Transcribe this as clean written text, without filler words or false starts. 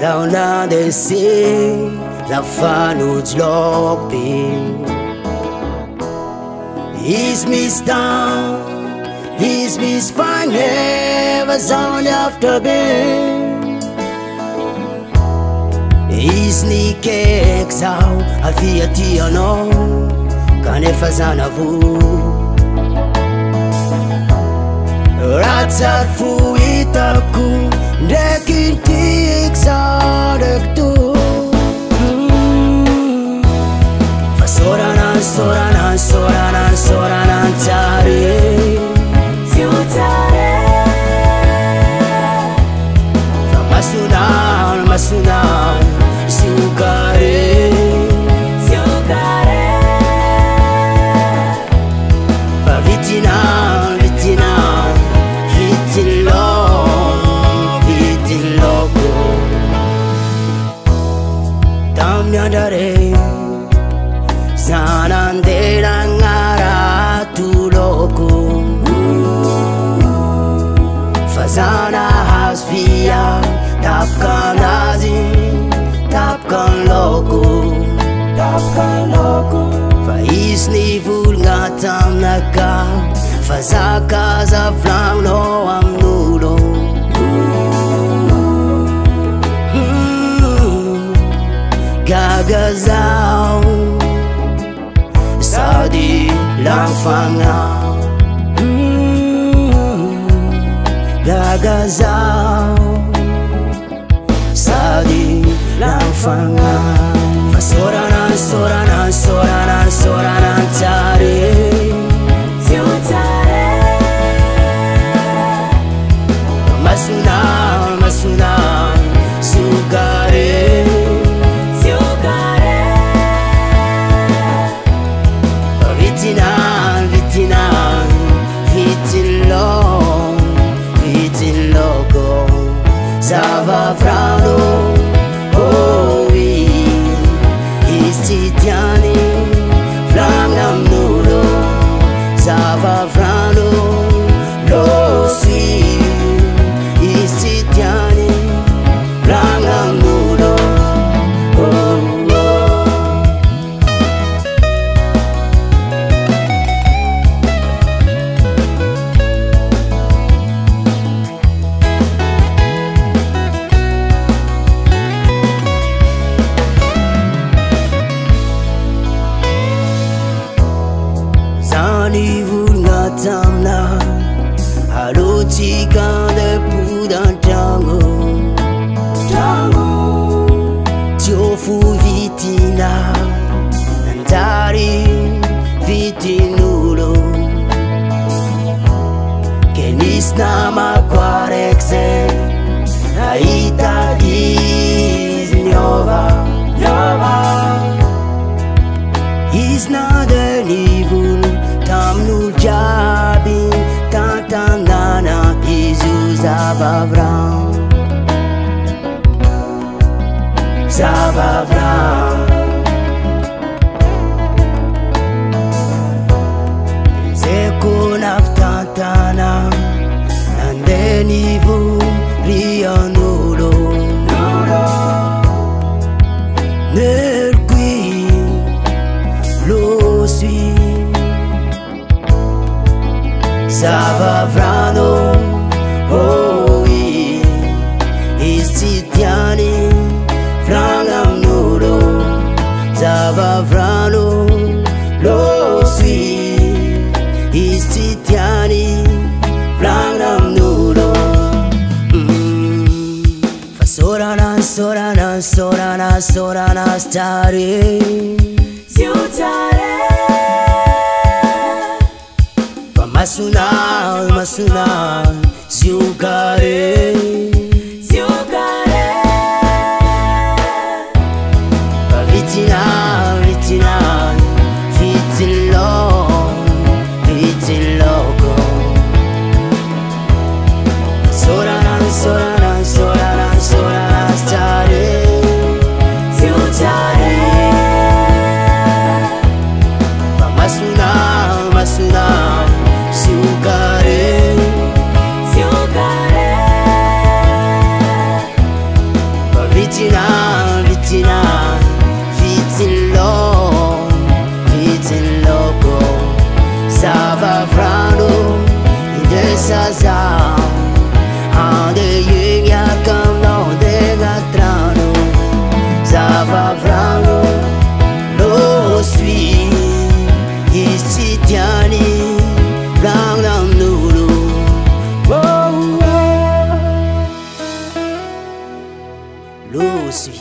Zauna desse la fanu zlobby Is mis down Is mis fine Ever sound after bin Is ni kexau Alfia tiano Kane fazana vu Ratsat fuitaku Dekin tiksadek tu Fasoranan, soranan, soranan, soranan cari Siutare Famasunan, masunan, siugare Siugare Favitinan, vitinan, vitinlo Nyadare sanandera ngara tuloko Fazana hasvia tapkan azin tapkan loko Faiz ni vulgatam naka Fazaka za flang no amnulo Gagazao Saudi langfangao Gagazao Saudi langfangao Fasoranan, soranan, soranan, soranan cari Siutare Masunan, masunan, sugare Vitinan, vitinan, vitin logo Zava vrano, oh oui Istitiani, flangam nulo Zava vrano, lo si Istitiani, flangam nulo Tamna halutika de pudan tango Tiofu vitina Nandari vitinulo Kenis nama quarexe Aita is nyova Is nade nivun Tamnu jabi tantanana izu zabavram Zeko naftantana Nandeni vu rianulo Nerqui lo sui Zavavrano, oh oui Istitiani, frangam nulo Zavavrano, lo sui Istitiani, frangam nulo Fasoranan, soranan, soranan, soranan stare Siutare Masunan, masunan, ziugare Lucy.